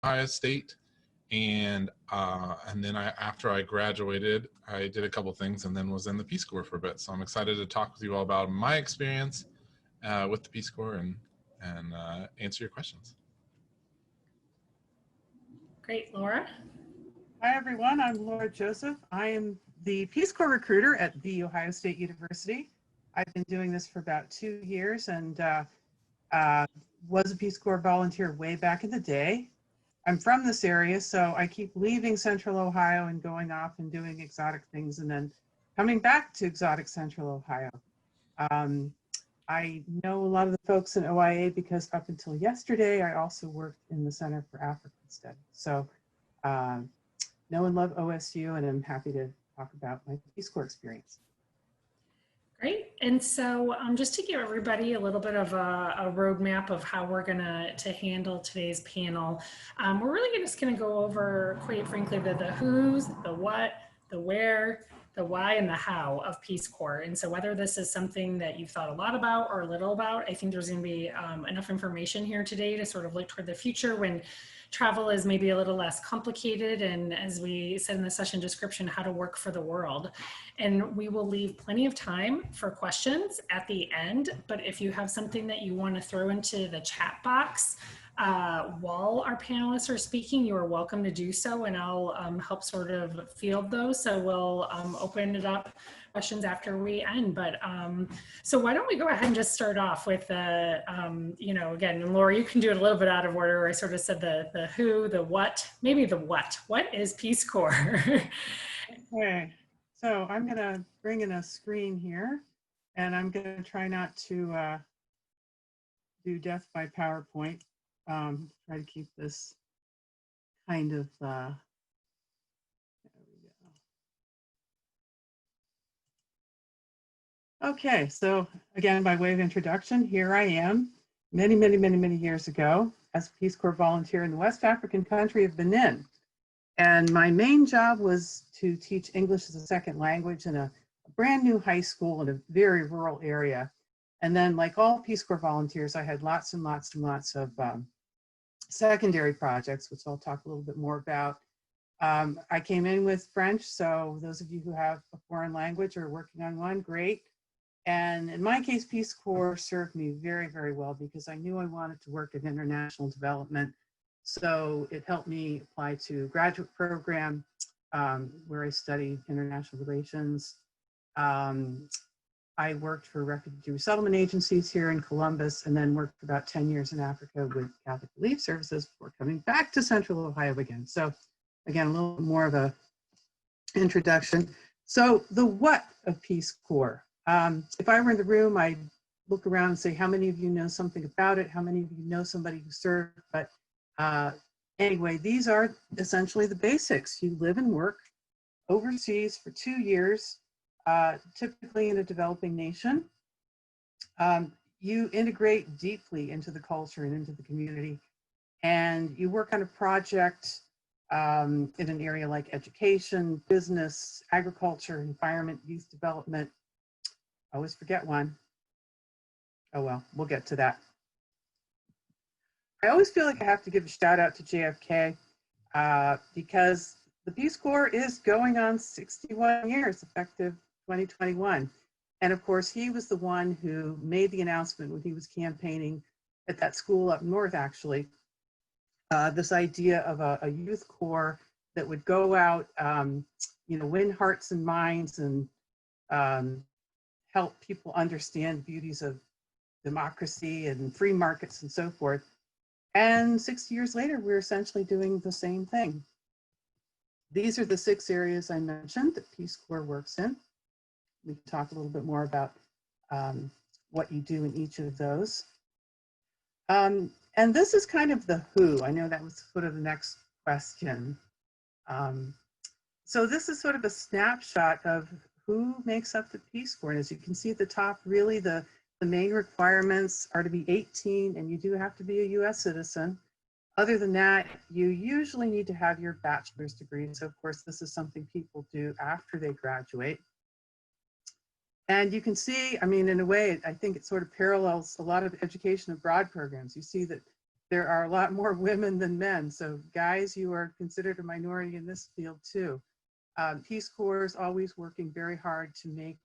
Ohio State. And then after I graduated, I did a couple things and then was in the Peace Corps for a bit. So I'm excited to talk with you all about my experience with the Peace Corps and answer your questions. Great, Laura. Hi, everyone. I'm Laura Joseph. I am the Peace Corps recruiter at The Ohio State University. I've been doing this for about 2 years and was a Peace Corps volunteer way back in the day. I'm from this area, so I keep leaving Central Ohio and going off and doing exotic things and then coming back to exotic Central Ohio. I know a lot of the folks in OIA because up until yesterday, I also worked in the Center for African Studies. So know and love OSU, and I'm happy to talk about my Peace Corps experience. Great. And so just to give everybody a little bit of a roadmap of how we're going to handle today's panel, we're really just going to go over, quite frankly, the who's, the what, the where, the why, and the how of Peace Corps. And so whether this is something that you've thought a lot about or a little about, I think there's going to be enough information here today to sort of look toward the future when travel is maybe a little less complicated, and as we said in the session description, how to work for the world. And we will leave plenty of time for questions at the end, but if you have something that you want to throw into the chat box while our panelists are speaking, you are welcome to do so, and I'll help sort of field those. So we'll open it up questions after we end. But so why don't we go ahead and just start off with you know, again, and Laura, you can do it a little bit out of order. I sort of said the who, the what, maybe the what. What is Peace Corps? Okay, so I'm going to bring in a screen here, and I'm going to try not to do death by PowerPoint. Try to keep this kind of, there we go. Okay, so again, by way of introduction, here I am many years ago as a Peace Corps volunteer in the West African country of Benin. And my main job was to teach English as a second language in a brand new high school in a very rural area. And then, like all Peace Corps volunteers, I had lots and lots of secondary projects, which I'll talk a little bit more about. I came in with French, so those of you who have a foreign language or are working on one, great. And in my case, Peace Corps served me very well because I knew I wanted to work in international development. So it helped me apply to a graduate program where I studied international relations. I worked for refugee resettlement agencies here in Columbus, and then worked for about 10 years in Africa with Catholic Relief Services before coming back to Central Ohio again. So again, a little more of a introduction. So the what of Peace Corps. If I were in the room, I'd look around and say, how many of you know something about it? How many of you know somebody who served? But anyway, these are essentially the basics. You live and work overseas for 2 years, typically in a developing nation. You integrate deeply into the culture and into the community, and you work on a project in an area like education, business, agriculture, environment, youth development. I always forget one. Oh well, we'll get to that. I always feel like I have to give a shout out to JFK because the Peace Corps is going on 61 years effective 2021. And of course, he was the one who made the announcement when he was campaigning at that school up north, actually, this idea of a youth corps that would go out, you know, win hearts and minds and help people understand the beauties of democracy and free markets and so forth. And 60 years later, we're essentially doing the same thing. These are the 6 areas I mentioned that Peace Corps works in. We can talk a little bit more about what you do in each of those. And this is kind of the who. I know that was sort of the next question. So this is sort of a snapshot of who makes up the Peace Corps. And as you can see at the top, really the main requirements are to be 18, and you do have to be a US citizen. Other than that, you usually need to have your bachelor's degree. So of course, this is something people do after they graduate. And you can see, I mean, in a way, I think it sort of parallels a lot of education abroad programs. You see that there are a lot more women than men. So guys, you are considered a minority in this field too. Peace Corps is always working very hard to make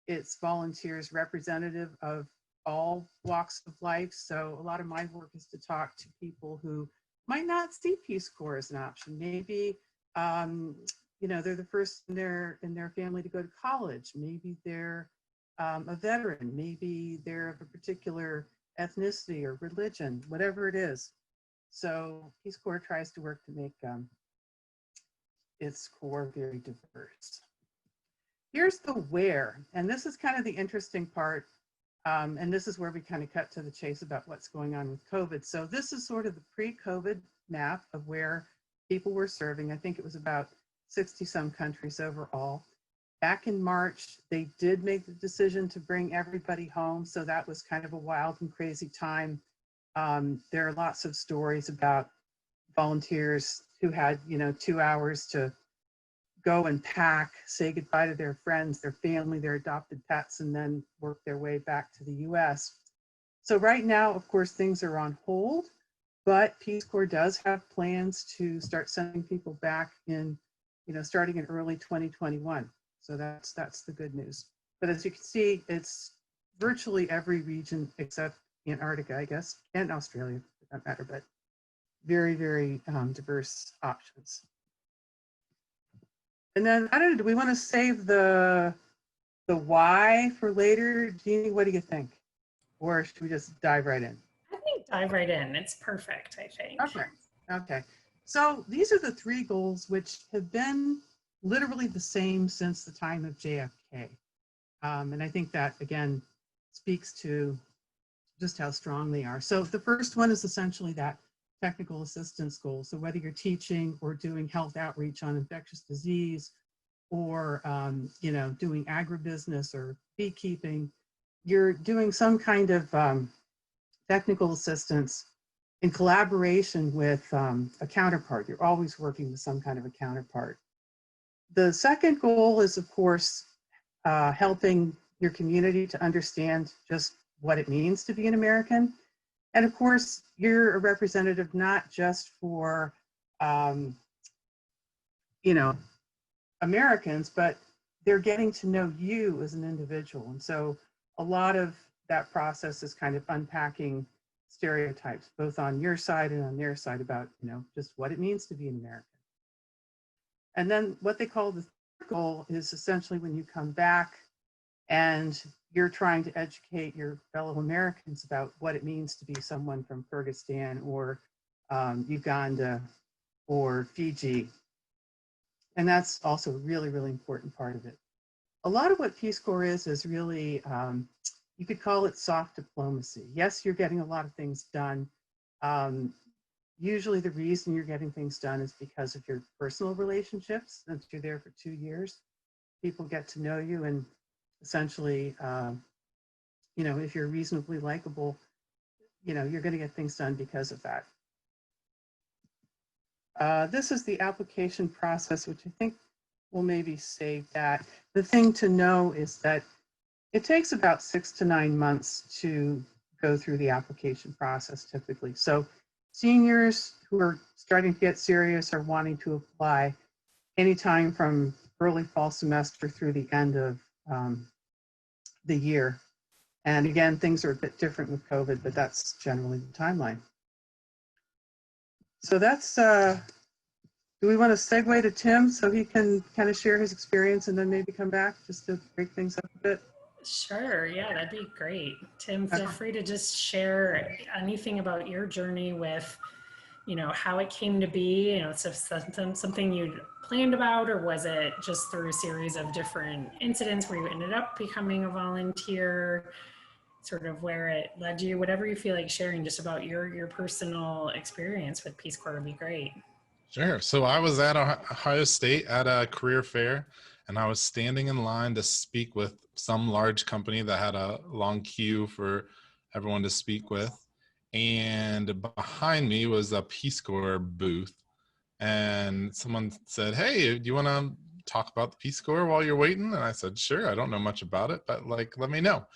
its volunteers representative of all walks of life. So a lot of my work is to talk to people who might not see Peace Corps as an option. Maybe they're the first in their family to go to college. Maybe they're a veteran. Maybe they're of a particular ethnicity or religion, whatever it is. So Peace Corps tries to work to make its core very diverse. Here's the where, and this is kind of the interesting part, and this is where we kind of cut to the chase about what's going on with COVID. So this is sort of the pre-COVID map of where people were serving. I think it was about 60 some countries overall. Back in March, they did make the decision to bring everybody home. So that was kind of a wild and crazy time. There are lots of stories about volunteers who had, 2 hours to go and pack, say goodbye to their friends, their family, their adopted pets, and then work their way back to the US. So right now, of course, things are on hold, but Peace Corps does have plans to start sending people back in, starting in early 2021. So that's the good news. But as you can see, it's virtually every region except Antarctica, I guess, and Australia for that matter, but very, very diverse options. And then, I don't know, do we want to save the why for later? Jeannie, what do you think? Or should we just dive right in? I think dive right in. It's perfect, I think. Okay. So these are the 3 goals which have been literally the same since the time of JFK. And I think that, again, speaks to just how strong they are. So the first one is essentially that technical assistance goal. So whether you're teaching or doing health outreach on infectious disease or, doing agribusiness or beekeeping, you're doing some kind of technical assistance in collaboration with a counterpart. You're always working with some kind of a counterpart. The second goal is, of course, helping your community to understand just what it means to be an American. And of course, you're a representative not just for, Americans, but they're getting to know you as an individual. And so a lot of that process is kind of unpacking stereotypes, both on your side and on their side about, just what it means to be an American. And then what they call the third goal is essentially when you come back and you're trying to educate your fellow Americans about what it means to be someone from Kyrgyzstan or Uganda or Fiji. And that's also a really, really important part of it. A lot of what Peace Corps is really, you could call it soft diplomacy. Yes, you're getting a lot of things done. Usually the reason you're getting things done is because of your personal relationships. Since you're there for 2 years, people get to know you, and essentially, if you're reasonably likable, you're going to get things done because of that. This is the application process, which I think we'll maybe save that. The thing to know is that it takes about 6 to 9 months to go through the application process typically. So seniors who are starting to get serious are wanting to apply anytime from early fall semester through the end of the year. And again, things are a bit different with COVID, but that's generally the timeline. So that's, do we want to segue to Tim so he can kind of share his experience and then maybe come back just to break things up a bit? Sure, yeah, that'd be great. Tim, feel free to just share anything about your journey with, how it came to be, something you'd planned about, or was it just through a series of different incidents where you ended up becoming a volunteer, sort of where it led you, whatever you feel like sharing just about your personal experience with Peace Corps would be great. Sure. So I was at Ohio State at a career fair, and I was standing in line to speak with some large company that had a long queue for everyone to speak with. And behind me was a Peace Corps booth. And someone said, "Hey, do you want to talk about the Peace Corps while you're waiting?" And I said, "Sure. I don't know much about it, but let me know."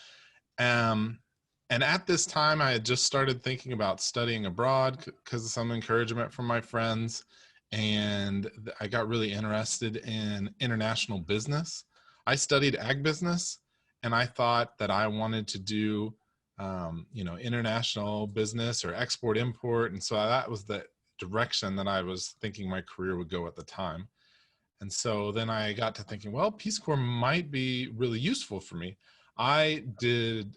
And at this time, I had just started thinking about studying abroad because of some encouragement from my friends. And I got really interested in international business. I studied ag business, and I thought that I wanted to do, international business or export import. And so that was the direction that I was thinking my career would go at the time. And so then I got to thinking, well, Peace Corps might be really useful for me. I did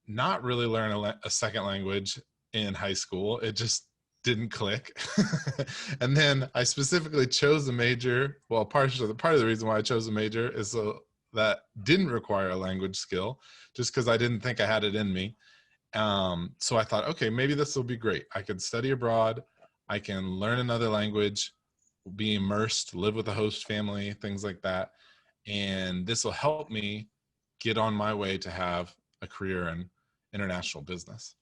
not really learn a second language in high school. It just didn't click. And then I specifically chose a major. Well, part of the reason why I chose a major is so that didn't require a language skill, just because I didn't think I had it in me. So I thought, okay, maybe this will be great. I could study abroad. I can learn another language, be immersed, live with a host family, things like that. And this will help me get on my way to have a career in international business.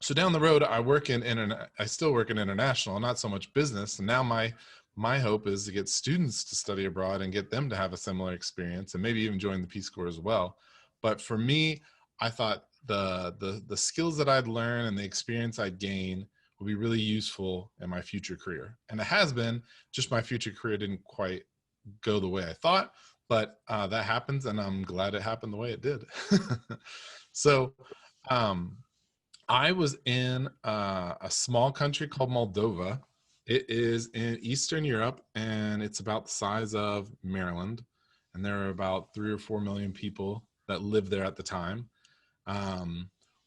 So down the road, I still work in international, not so much business. And now my hope is to get students to study abroad and get them to have a similar experience, and maybe even join the Peace Corps as well. But for me, I thought the skills that I'd learn and the experience I'd gain would be really useful in my future career. And it has been, just my future career didn't quite go the way I thought, but that happens, and I'm glad it happened the way it did. So I was in a small country called Moldova. It is in Eastern Europe, and it's about the size of Maryland. And there are about 3 or 4 million people that lived there at the time.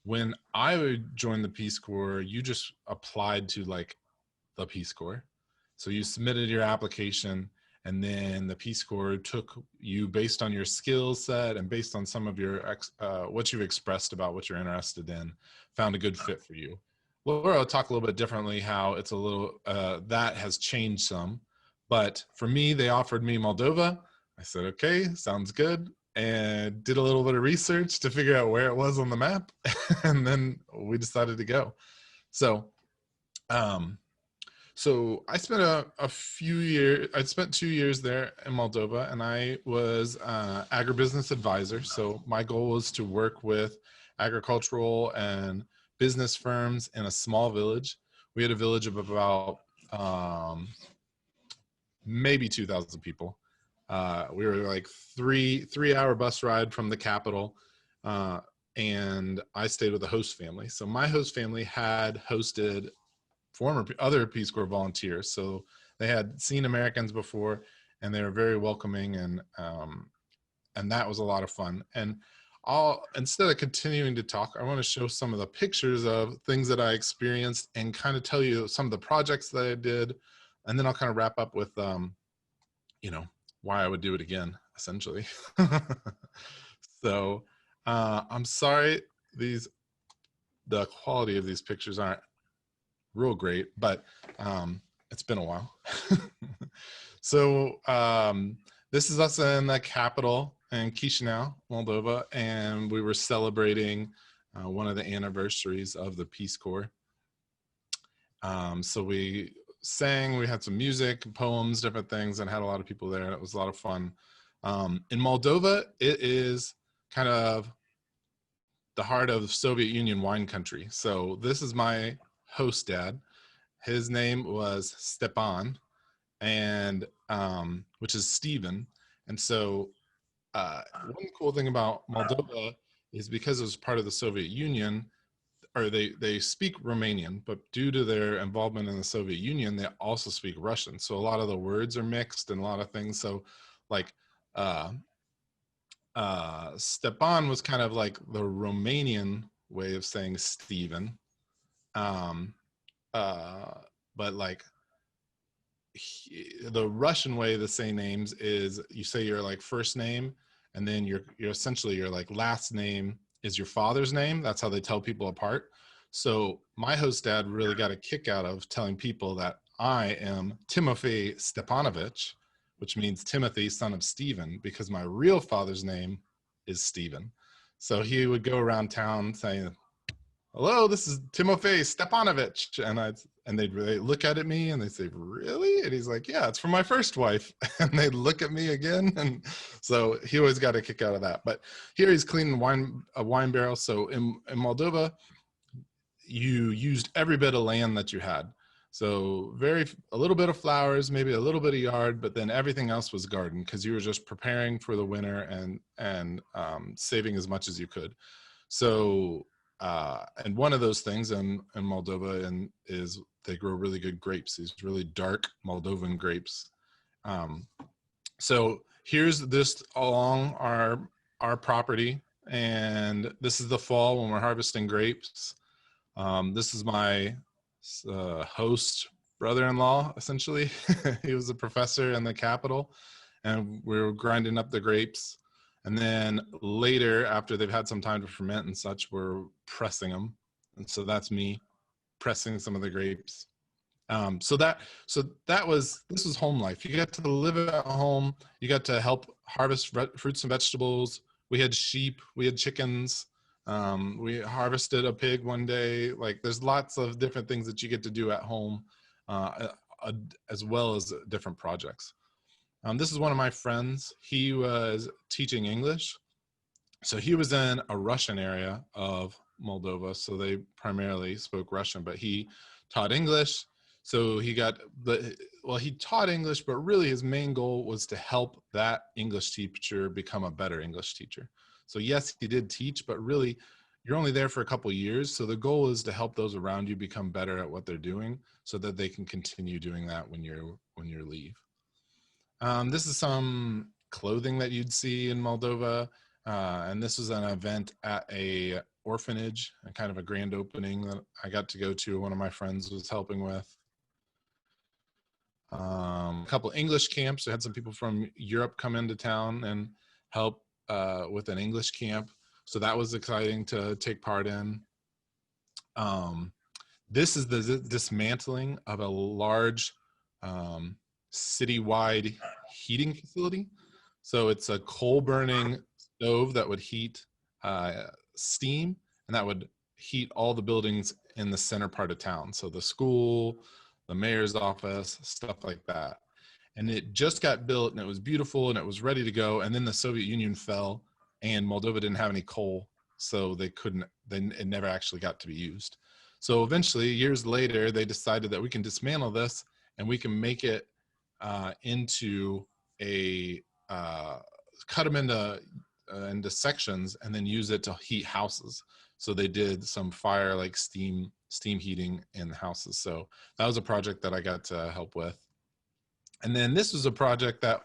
When I would join the Peace Corps, you just applied to like the Peace Corps. So you submitted your application, and then the Peace Corps took you based on your skill set and based on some of your what you've expressed about what you're interested in, found a good fit for you. Laura will talk a little bit differently how it's a little, that has changed some. But for me, they offered me Moldova. I said, okay, sounds good. And did a little bit of research to figure out where it was on the map. And then we decided to go. So I spent a few years, I spent 2 years there in Moldova, and I was agribusiness advisor. So my goal was to work with agricultural and business firms in a small village. We had a village of about maybe 2,000 people. We were like three-hour bus ride from the capital. And I stayed with a host family. So my host family had hosted other Peace Corps volunteers. So they had seen Americans before, and they were very welcoming, and that was a lot of fun. And instead of continuing to talk, I want to show some of the pictures of things that I experienced and kind of tell you some of the projects that I did. And then I'll kind of wrap up with, why I would do it again, essentially. So I'm sorry, the quality of these pictures aren't real great, but it's been a while. So this is us in the capital in Chisinau, Moldova, and we were celebrating one of the anniversaries of the Peace Corps. So we sang, we had some music, poems, different things, and had a lot of people there, and it was a lot of fun. In Moldova, it is kind of the heart of Soviet Union wine country. So this is my host dad. His name was Stepan, and which is Stephen. And so one cool thing about Moldova is because it was part of the Soviet Union, or they speak Romanian, but due to their involvement in the Soviet Union, they also speak Russian. So a lot of the words are mixed and a lot of things. So like Stepan was kind of like the Romanian way of saying Stephen. But like the Russian way to say names is you say your like first name, and then you're essentially your like last name is your father's name. That's how they tell people apart. So my host dad really got a kick out of telling people that I am Timofey Stepanovich, which means Timothy, son of Stephen, because my real father's name is Stephen. So he would go around town saying, hello, this is Timofey Stepanovich. And they'd look at me and they'd say, really? And he's like, yeah, it's from my first wife. And they'd look at me again. And so he always got a kick out of that. But here he's cleaning a wine barrel. So in Moldova, you used every bit of land that you had. So a little bit of flowers, maybe a little bit of yard, but then everything else was garden because you were just preparing for the winter and saving as much as you could. So and one of those things in Moldova is they grow really good grapes, these really dark Moldovan grapes. So here's this along our property, and this is the fall when we're harvesting grapes. This is my host brother-in-law, essentially. He was a professor in the capital, and we were grinding up the grapes. And then later, after they've had some time to ferment and such, we're pressing them. And so that's me pressing some of the grapes. This was home life. You got to live at home. You got to help harvest fruits and vegetables. We had sheep, we had chickens. We harvested a pig one day. Like, there's lots of different things that you get to do at home, as well as different projects. This is one of my friends. He was teaching English. So he was in a Russian area of Moldova. So they primarily spoke Russian, but he taught English. So he taught English, but really his main goal was to help that English teacher become a better English teacher. So yes, he did teach, but really you're only there for a couple of years. So the goal is to help those around you become better at what they're doing so that they can continue doing that when you leave. This is some clothing that you'd see in Moldova. And this was an event at a orphanage, and kind of a grand opening that I got to go to. One of my friends was helping with. A couple English camps. I had some people from Europe come into town and help with an English camp. So that was exciting to take part in. This is the dismantling of a large citywide heating facility. So it's a coal burning stove that would heat steam, and that would heat all the buildings in the center part of town. So the school, the mayor's office, stuff like that. And it just got built, and it was beautiful, and it was ready to go. And then the Soviet Union fell, and Moldova didn't have any coal, so it never actually got to be used. So eventually, years later, they decided that we can dismantle this, and we can make it into cut them into sections, and then use it to heat houses. So they did some fire, like steam heating in houses. So that was a project that I got to help with. And then this was a project that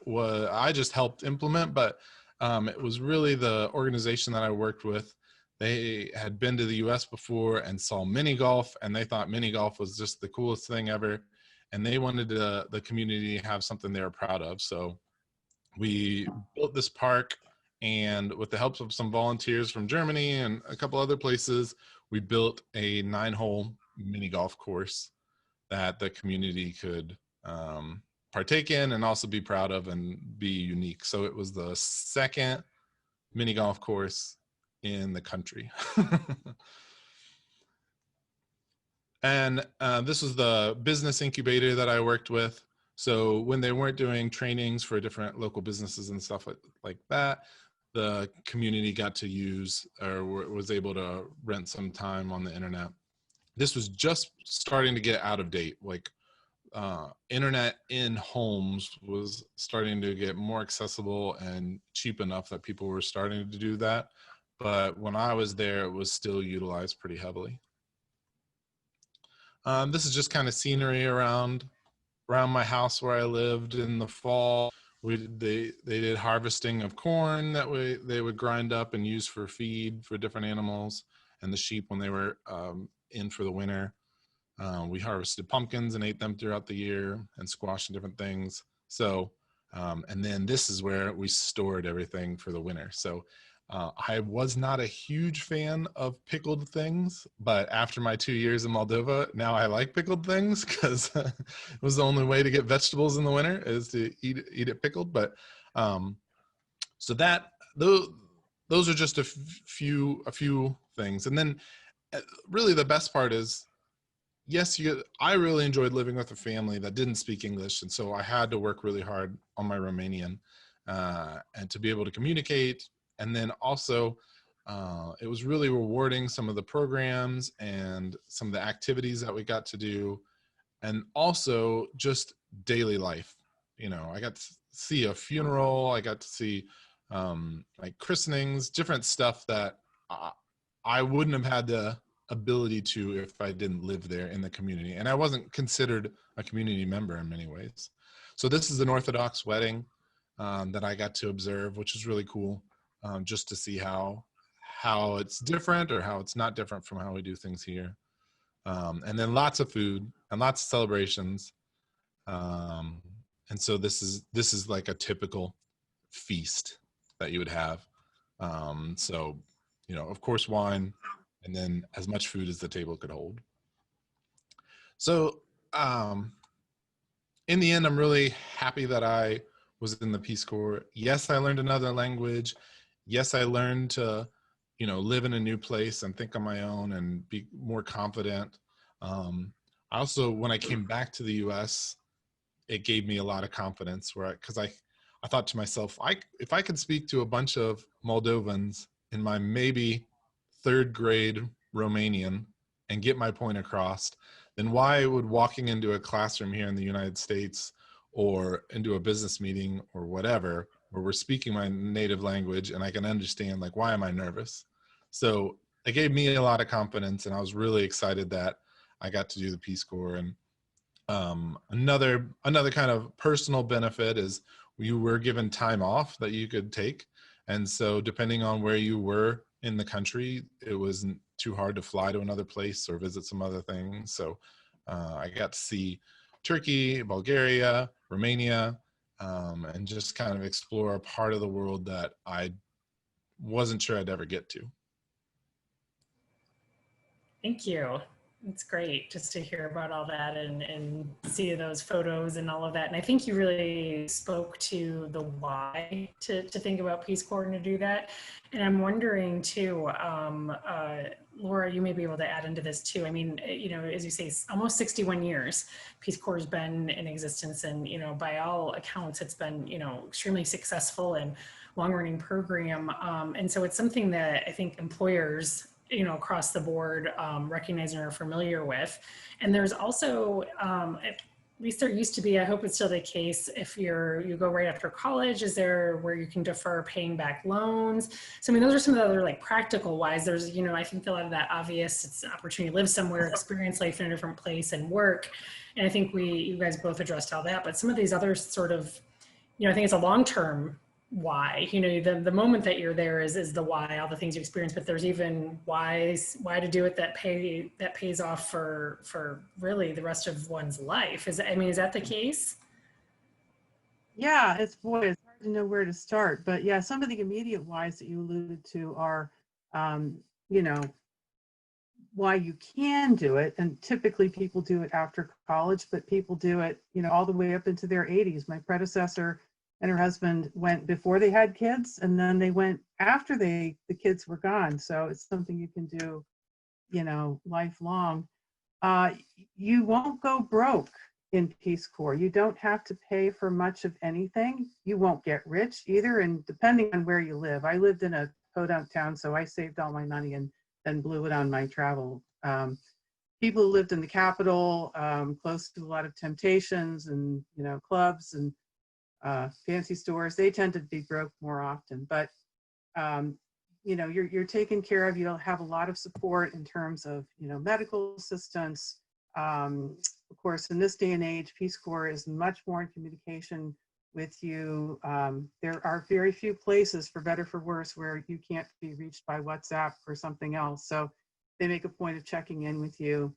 I just helped implement, but it was really the organization that I worked with. They had been to the US before and saw mini golf, and they thought mini golf was just the coolest thing ever. And they wanted the community to have something they were proud of. So we built this park, and with the help of some volunteers from Germany and a couple other places, we built a 9-hole mini golf course that the community could partake in and also be proud of and be unique. So it was the second mini golf course in the country. And this was the business incubator that I worked with. So when they weren't doing trainings for different local businesses and stuff like that, the community got to use or was able to rent some time on the internet. This was just starting to get out of date. Like internet in homes was starting to get more accessible and cheap enough that people were starting to do that. But when I was there, it was still utilized pretty heavily. This is just kind of scenery around my house where I lived in the fall. They did harvesting of corn that they would grind up and use for feed for different animals, and the sheep when they were in for the winter. We harvested pumpkins and ate them throughout the year, and squash and different things. So, and then this is where we stored everything for the winter. So I was not a huge fan of pickled things, but after my 2 years in Moldova, now I like pickled things because it was the only way to get vegetables in the winter is to eat it pickled. But so those are just a few things. And then really the best part is, yes, I really enjoyed living with a family that didn't speak English, and so I had to work really hard on my Romanian and to be able to communicate. And then also, it was really rewarding, some of the programs and some of the activities that we got to do, and also just daily life. You know, I got to see a funeral, I got to see like christenings, different stuff that I wouldn't have had the ability to if I didn't live there in the community. And I wasn't considered a community member in many ways. So this is an Orthodox wedding that I got to observe, which is really cool, just to see how it's different or how it's not different from how we do things here. And then lots of food and lots of celebrations. And so this is like a typical feast that you would have. So, you know, of course, wine, and then as much food as the table could hold. So in the end, I'm really happy that I was in the Peace Corps. Yes, I learned another language. Yes, I learned to, you know, live in a new place and think on my own and be more confident. I also, when I came back to the US, it gave me a lot of confidence because I thought to myself, if I could speak to a bunch of Moldovans in my maybe third grade Romanian and get my point across, then why would walking into a classroom here in the United States or into a business meeting or whatever, where we're speaking my native language and I can understand, like, why am I nervous? So it gave me a lot of confidence, and I was really excited that I got to do the Peace Corps. And another kind of personal benefit is you were given time off that you could take. And so depending on where you were in the country, it wasn't too hard to fly to another place or visit some other things. So I got to see Turkey, Bulgaria, Romania, and just kind of explore a part of the world that I wasn't sure I'd ever get to. Thank you. It's great just to hear about all that and see those photos and all of that. And I think you really spoke to the why to think about Peace Corps and to do that. And I'm wondering too, Laura, you may be able to add into this too. I mean, you know, as you say, almost 61 years, Peace Corps has been in existence, and, you know, by all accounts, it's been, you know, extremely successful and long-running program. And so it's something that I think employers, you know, across the board, recognize and are familiar with. And there's also, at least there used to be, I hope it's still the case, if you go right after college, is there where you can defer paying back loans? So, I mean, those are some of the other, like, practical wise. There's, you know, I think a lot of that obvious, it's an opportunity to live somewhere, experience life in a different place and work. And I think you guys both addressed all that, but some of these other sort of, you know, I think it's a long-term why, you know, the moment that you're there is the why, all the things you experience, but there's even why to do it that pays off for really the rest of one's life. Is that the case? Yeah, it's hard to know where to start, but yeah, some of the immediate whys that you alluded to are, you know, why you can do it. And typically people do it after college, but people do it, you know, all the way up into their 80s. My predecessor and her husband went before they had kids, and then they went after the kids were gone. So it's something you can do, you know, lifelong. You won't go broke in Peace Corps. You don't have to pay for much of anything. You won't get rich either. And depending on where you live, I lived in a podunk town, so I saved all my money and then blew it on my travel. People who lived in the capital, close to a lot of temptations and, you know, clubs and fancy stores, they tend to be broke more often, but you know, you're taken care of. You'll have a lot of support in terms of, you know, medical assistance. Of course, in this day and age, Peace Corps is much more in communication with you. There are very few places, for better for worse, where you can't be reached by WhatsApp or something else. So they make a point of checking in with you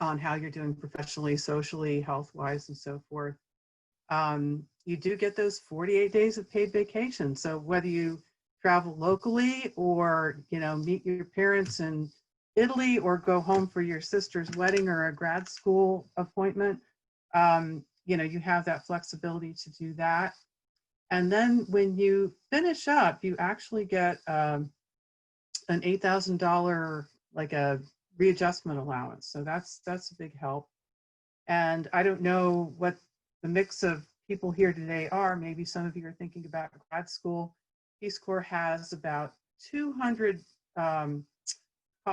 on how you're doing professionally, socially, health-wise, and so forth. You do get those 48 days of paid vacation. So whether you travel locally or, you know, meet your parents in Italy or go home for your sister's wedding or a grad school appointment, you know, you have that flexibility to do that. And then when you finish up, you actually get an $8,000 like a readjustment allowance. So that's a big help. And I don't know what the mix of people here today are. Maybe some of you are thinking about grad school. Peace Corps has about 200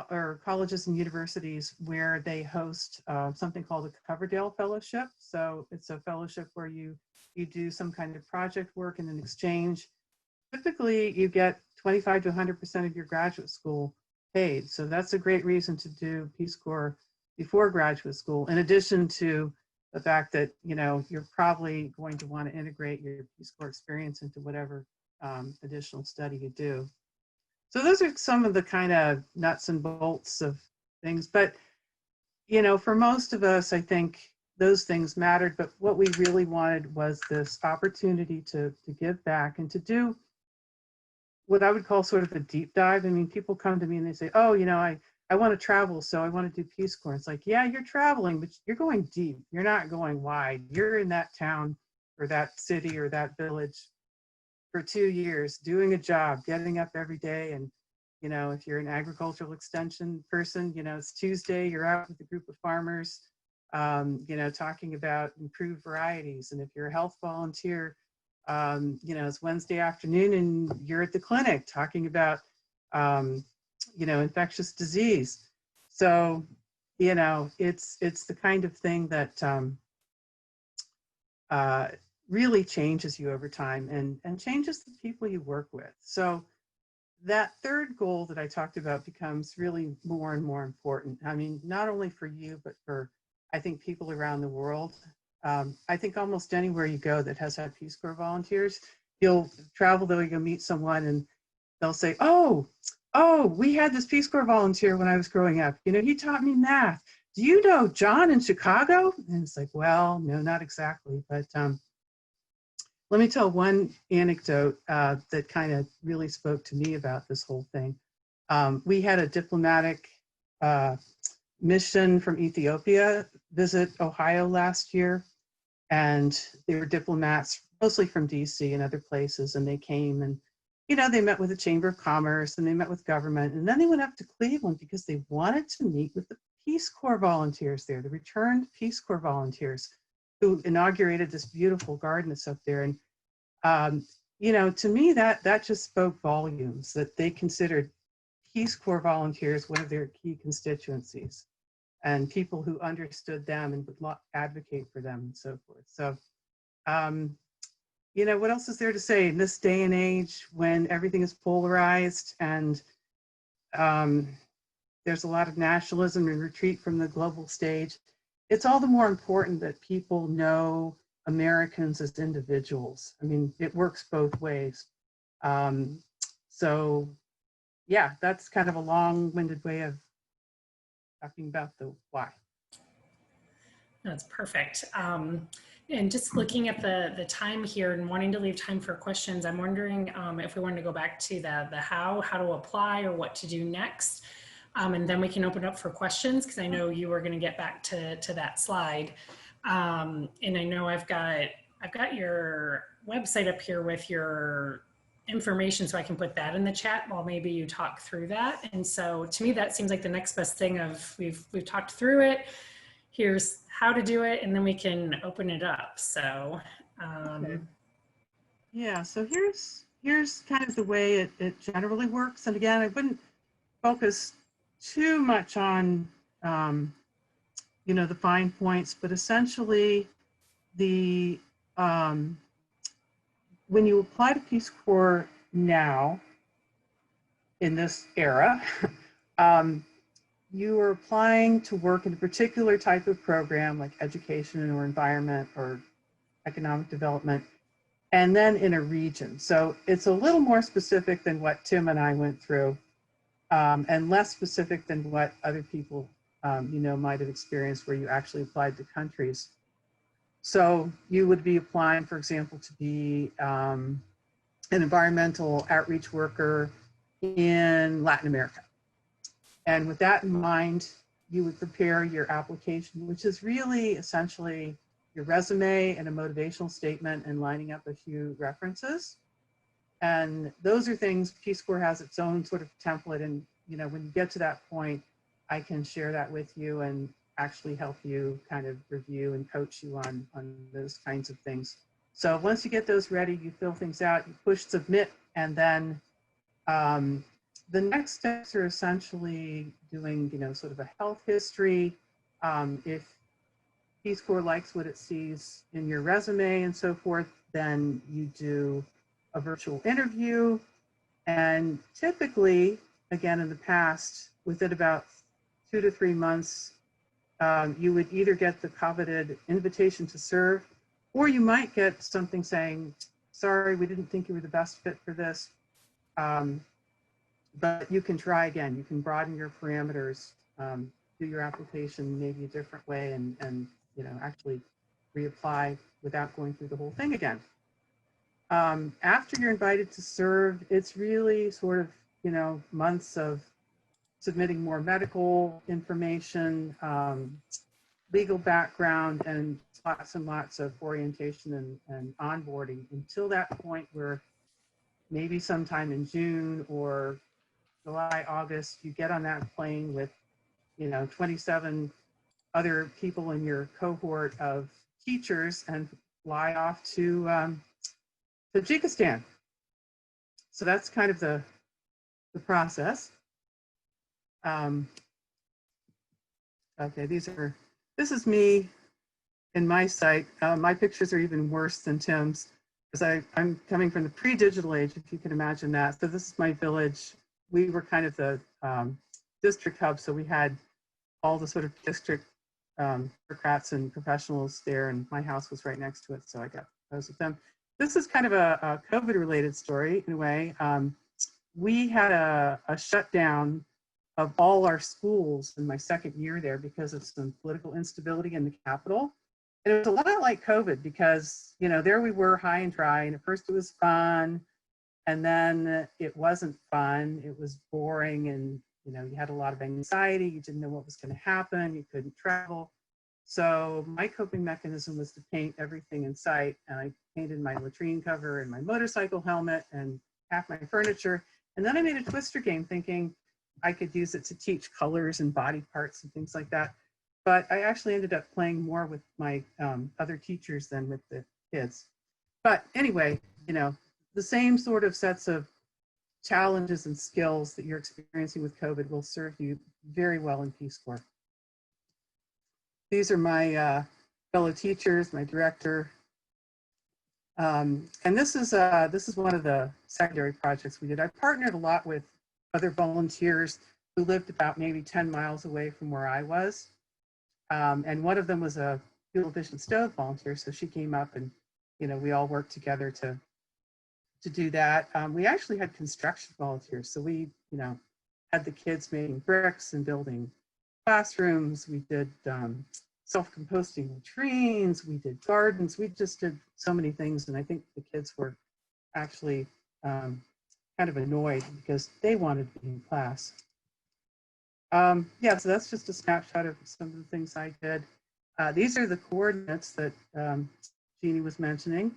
or colleges and universities where they host something called a Coverdale Fellowship. So it's a fellowship where you do some kind of project work, and in exchange, typically you get 25 to 100% of your graduate school paid. So that's a great reason to do Peace Corps before graduate school, in addition to the fact that, you know, you're probably going to want to integrate your Peace Corps experience into whatever additional study you do. So those are some of the kind of nuts and bolts of things. But, you know, for most of us, I think those things mattered. But what we really wanted was this opportunity to give back and to do what I would call sort of a deep dive. I mean, people come to me and they say, oh, you know, I want to travel, so I want to do Peace Corps. It's like, yeah, you're traveling, but you're going deep. You're not going wide. You're in that town or that city or that village for 2 years, doing a job, getting up every day. And, you know, if you're an agricultural extension person, you know, it's Tuesday, you're out with a group of farmers, you know, talking about improved varieties. And if you're a health volunteer, you know, it's Wednesday afternoon and you're at the clinic talking about, you know, infectious disease. So, you know, it's the kind of thing that really changes you over time and changes the people you work with. So that third goal that I talked about becomes really more and more important. I mean, not only for you, but for, I think, people around the world. I think almost anywhere you go that has had Peace Corps volunteers, you'll travel though, you'll meet someone and they'll say, oh, we had this Peace Corps volunteer when I was growing up. You know, he taught me math. Do you know John in Chicago? And it's like, well, no, not exactly. But let me tell one anecdote that kind of really spoke to me about this whole thing. We had a diplomatic mission from Ethiopia visit Ohio last year, and they were diplomats mostly from DC and other places, and they came and, you know, they met with the Chamber of Commerce and they met with government, and then they went up to Cleveland because they wanted to meet with the Peace Corps volunteers there, the returned Peace Corps volunteers who inaugurated this beautiful garden that's up there. And, you know, to me, that just spoke volumes, that they considered Peace Corps volunteers one of their key constituencies and people who understood them and would advocate for them and so forth. So, you know, what else is there to say in this day and age when everything is polarized and there's a lot of nationalism and retreat from the global stage? It's all the more important that people know Americans as individuals. I mean, it works both ways. So yeah, that's kind of a long-winded way of talking about the why. That's perfect. And just looking at the time here and wanting to leave time for questions, I'm wondering if we wanted to go back to the how to apply or what to do next. And then we can open up for questions, because I know you were going to get back to that slide. And I know I've got your website up here with your information, so I can put that in the chat while maybe you talk through that. And so to me, that seems like the next best thing of we've talked through it. Here's how to do it, and then we can open it up. So okay. Yeah, so here's kind of the way it generally works. And again, I wouldn't focus too much on you know, the fine points, but essentially the when you apply to Peace Corps now in this era, you are applying to work in a particular type of program like education or environment or economic development, and then in a region. So it's a little more specific than what Tim and I went through, and less specific than what other people you know, might have experienced where you actually applied to countries. So you would be applying, for example, to be an environmental outreach worker in Latin America. And with that in mind, you would prepare your application, which is really essentially your resume and a motivational statement and lining up a few references. And those are things, Peace Corps has its own sort of template. And, you know, when you get to that point, I can share that with you and actually help you kind of review and coach you on those kinds of things. So once you get those ready, you fill things out, you push submit, and then the next steps are essentially doing, sort of a health history. If Peace Corps likes what it sees in your resume and so forth, then you do a virtual interview. And typically, again, in the past, within about 2 to 3 months, you would either get the coveted invitation to serve, or you might get something saying, sorry, we didn't think you were the best fit for this, but you can try again. You can broaden your parameters, do your application maybe a different way, and actually reapply without going through the whole thing again. After you're invited to serve, it's really sort of, months of submitting more medical information, legal background, and lots of orientation and onboarding until that point where maybe sometime in June or July, August, you get on that plane with, 27 other people in your cohort of teachers and fly off to Tajikistan. So that's kind of the process. Okay, this is me in my site. My pictures are even worse than Tim's because I'm coming from the pre-digital age, if you can imagine that. So this is my village. We were kind of the district hub, so we had all the sort of district bureaucrats and professionals there, and my house was right next to it, so I got those with them. This is kind of a COVID-related story in a way. We had a shutdown of all our schools in my second year there because of some political instability in the capital. And it was a lot like COVID because, there we were high and dry, and at first it was fun, and then it wasn't fun. It was boring, and, you had a lot of anxiety. You didn't know what was going to happen. You couldn't travel. So my coping mechanism was to paint everything in sight. And I painted my latrine cover and my motorcycle helmet and half my furniture. And then I made a Twister game thinking I could use it to teach colors and body parts and things like that. But I actually ended up playing more with my other teachers than with the kids. But anyway, the same sort of sets of challenges and skills that you're experiencing with COVID will serve you very well in Peace Corps. These are my fellow teachers, my director. And this is one of the secondary projects we did. I partnered a lot with other volunteers who lived about maybe 10 miles away from where I was. And one of them was a fuel efficient stove volunteer. So she came up and, we all worked together to do that. We actually had construction volunteers. So we, had the kids making bricks and building classrooms. We did self-composting latrines. We did gardens. We just did so many things. And I think the kids were actually kind of annoyed because they wanted to be in class. Yeah, so that's just a snapshot of some of the things I did. These are the coordinates that Jeannie was mentioning.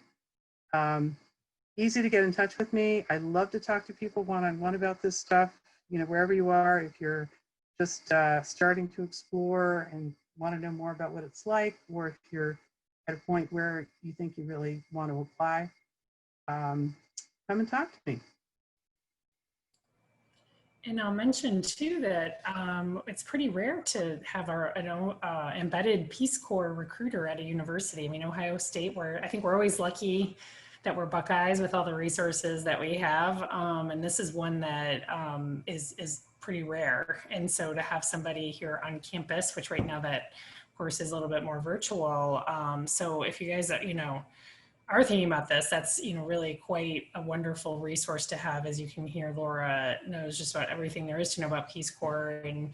Easy to get in touch with me. I love to talk to people one-on-one about this stuff, wherever you are. If you're just starting to explore and want to know more about what it's like, or if you're at a point where you think you really want to apply, come and talk to me. And I'll mention too that it's pretty rare to have our embedded Peace Corps recruiter at a university. I mean, Ohio State, I think we're always lucky that we're Buckeyes with all the resources that we have. And this is one that is pretty rare. And so to have somebody here on campus, which right now that course is a little bit more virtual. So if you guys, are thinking about this, that's, really quite a wonderful resource to have. As you can hear, Laura knows just about everything there is to know about Peace Corps, and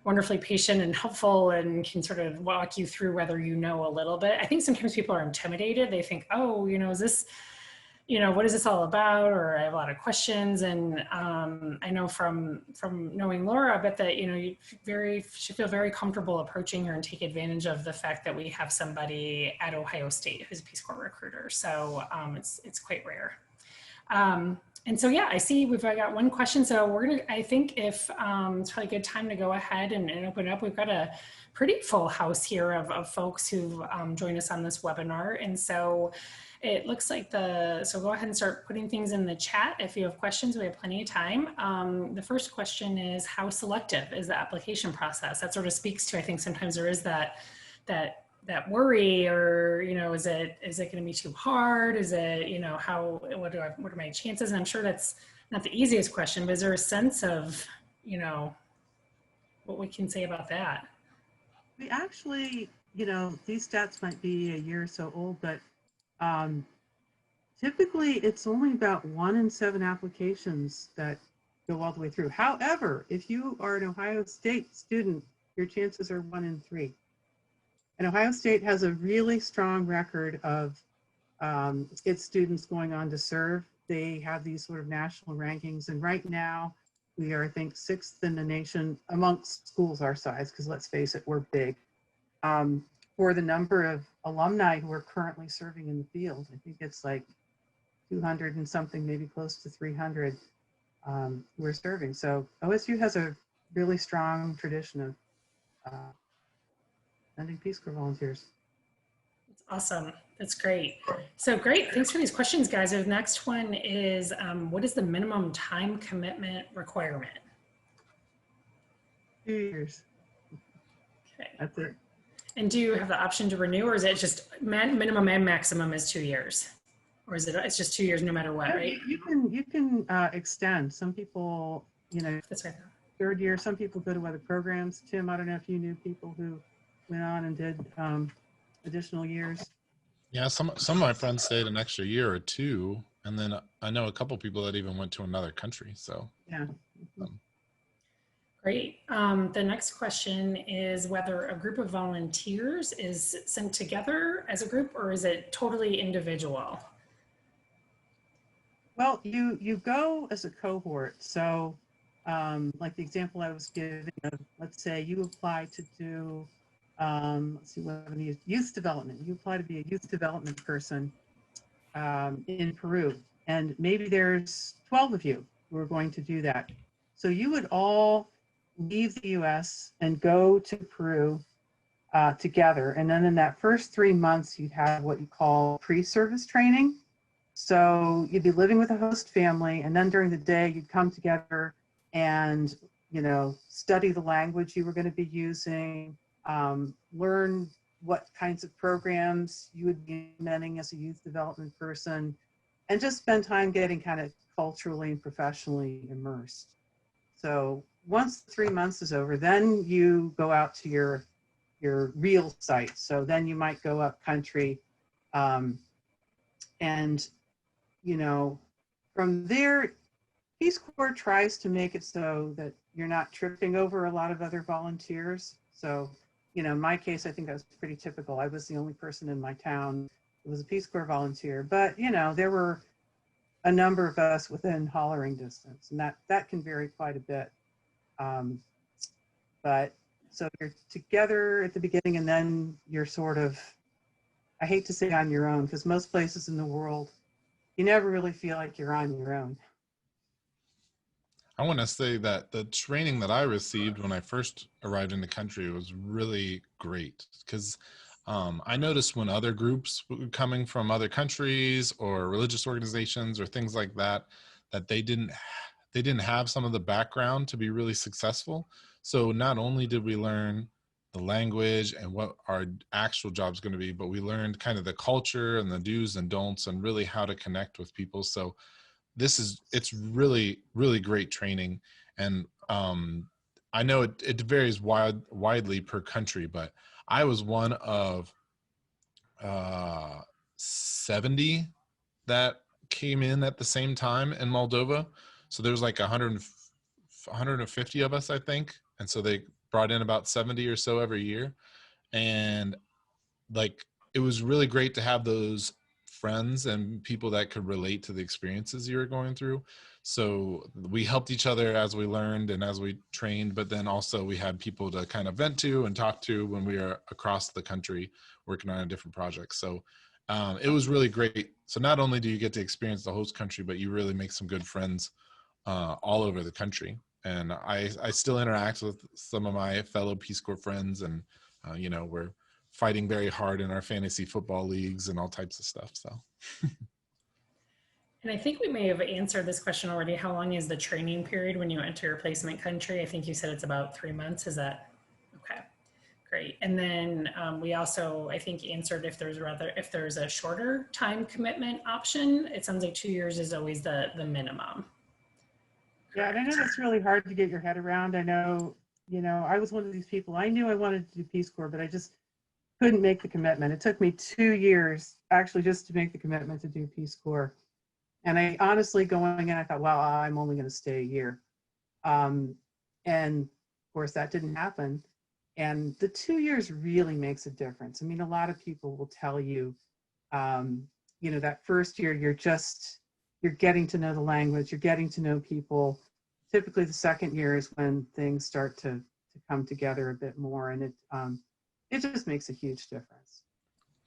wonderfully patient and helpful, and can sort of walk you through whether you know a little bit. I think sometimes people are intimidated. They think, oh, is this, what is this all about? Or I have a lot of questions. And I know from knowing Laura, I bet that, you should feel very comfortable approaching her and take advantage of the fact that we have somebody at Ohio State who's a Peace Corps recruiter. So it's quite rare. And so, yeah, I see we've got one question. So we're gonna, I think if it's probably a good time to go ahead and open it up. We've got a pretty full house here of folks who've joined us on this webinar. And so it looks like so go ahead and start putting things in the chat. If you have questions, we have plenty of time. The first question is, how selective is the application process? That sort of speaks to, I think sometimes there is that worry, or, you know, is it going to be too hard? Is it, you know, what are my chances? And I'm sure that's not the easiest question, but is there a sense of, you know, what we can say about that? We actually, you know, these stats might be a year or so old, but typically it's only about 1 in 7 applications that go all the way through. However, if you are an Ohio State student, your chances are 1 in 3. And Ohio State has a really strong record of its students going on to serve. They have these sort of national rankings. And right now, we are, I think, 6th in the nation amongst schools our size, because let's face it, we're big, for the number of alumni who are currently serving in the field. I think it's like 200 and something, maybe close to 300 who are serving. So OSU has a really strong tradition of sending Peace Corps volunteers. That's awesome. That's great. So great. Thanks for these questions, guys. The next one is, what is the minimum time commitment requirement? 2 years. Okay. That's it. And do you have the option to renew, or is it just minimum and maximum is 2 years? Or is it's just 2 years no matter what, right? You can extend. Some people, you know, That's right. 3rd year, some people go to other programs. Tim, I don't know if you knew people who went on and did additional years. Yeah, some of my friends stayed an extra year or 2, and then I know a couple people that even went to another country. So yeah. Great. The next question is whether a group of volunteers is sent together as a group, or is it totally individual? Well, you go as a cohort. So like the example I was giving of, let's say you apply to do, let's see, what youth development. You apply to be a youth development person in Peru, and maybe there's 12 of you who are going to do that. So you would all leave the US and go to Peru together. And then in that first 3 months, you'd have what you call pre-service training. So you'd be living with a host family, and then during the day you'd come together and, you know, study the language you were going to be using, learn what kinds of programs you would be implementing as a youth development person, and just spend time getting kind of culturally and professionally immersed. So once 3 months is over, then you go out to your real site. So then you might go up country, and, you know, from there, Peace Corps tries to make it so that you're not tripping over a lot of other volunteers. So, you know, in my case, I think I was pretty typical. I was the only person in my town who was a Peace Corps volunteer, but, you know, there were a number of us within hollering distance, and that can vary quite a bit. But so you're together at the beginning, and then you're sort of, I hate to say on your own, because most places in the world, you never really feel like you're on your own. I want to say that the training that I received when I first arrived in the country was really great, because I noticed when other groups were coming from other countries or religious organizations or things like that, that they didn't have some of the background to be really successful. So not only did we learn the language and what our actual job is going to be, but we learned kind of the culture and the do's and don'ts and really how to connect with people. So it's really, really great training. And I know it varies widely per country, but I was one of 70 that came in at the same time in Moldova. So there's like 150 of us, I think. And so they brought in about 70 or so every year. And like, it was really great to have those friends and people that could relate to the experiences you were going through. So we helped each other as we learned and as we trained, but then also we had people to kind of vent to and talk to when we were across the country working on a different project. So it was really great. So not only do you get to experience the host country, but you really make some good friends all over the country. And I still interact with some of my fellow Peace Corps friends, and you know, we're fighting very hard in our fantasy football leagues and all types of stuff. So. And I think we may have answered this question already. How long is the training period when you enter your placement country? I think you said it's about 3 months. Is that okay? Great. And then we also, I think, answered if there's a shorter time commitment option. It sounds like 2 years is always the minimum. Yeah, and I know that's really hard to get your head around. I know, you know, I was one of these people. I knew I wanted to do Peace Corps, but I just couldn't make the commitment. It took me 2 years actually just to make the commitment to do Peace Corps. And I honestly going in, I thought, well, I'm only going to stay a year. And of course that didn't happen. And the 2 years really makes a difference. I mean, a lot of people will tell you, you know, that first year, you're getting to know the language, you're getting to know people. Typically the second year is when things start to come together a bit more. And it just makes a huge difference.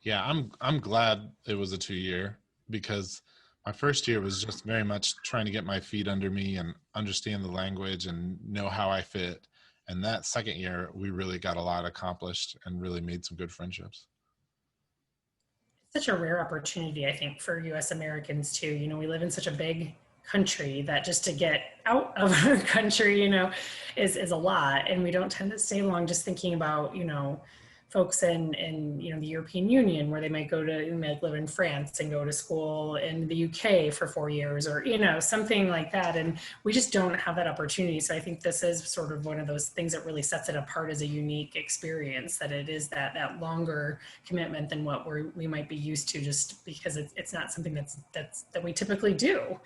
Yeah, I'm glad it was a 2 year, because my first year was just very much trying to get my feet under me and understand the language and know how I fit. And that second year, we really got a lot accomplished and really made some good friendships. Such a rare opportunity, I think, for US Americans too. You know, we live in such a big country that just to get out of our country, you know, is a lot. And we don't tend to stay long. Just thinking about, you know, folks in you know, the European Union, where they might live in France and go to school in the UK for 4 years, or, you know, something like that. And we just don't have that opportunity. So I think this is sort of one of those things that really sets it apart as a unique experience, that it is that longer commitment than what we might be used to, just because it's not something that we typically do.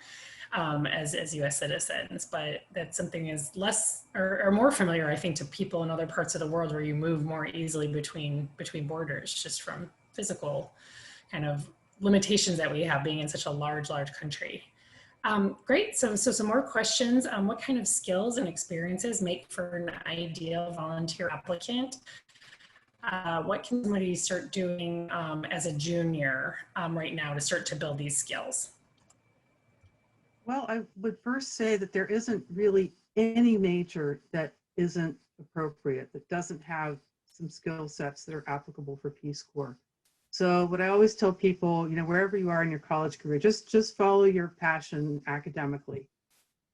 As US citizens, but that's something is less or more familiar, I think, to people in other parts of the world, where you move more easily between borders, just from physical kind of limitations that we have being in such a large country. Great. So some more questions. What kind of skills and experiences make for an ideal volunteer applicant? What can somebody start doing as a junior right now to start to build these skills? Well, I would first say that there isn't really any major that isn't appropriate, that doesn't have some skill sets that are applicable for Peace Corps. So what I always tell people, you know, wherever you are in your college career, just follow your passion academically.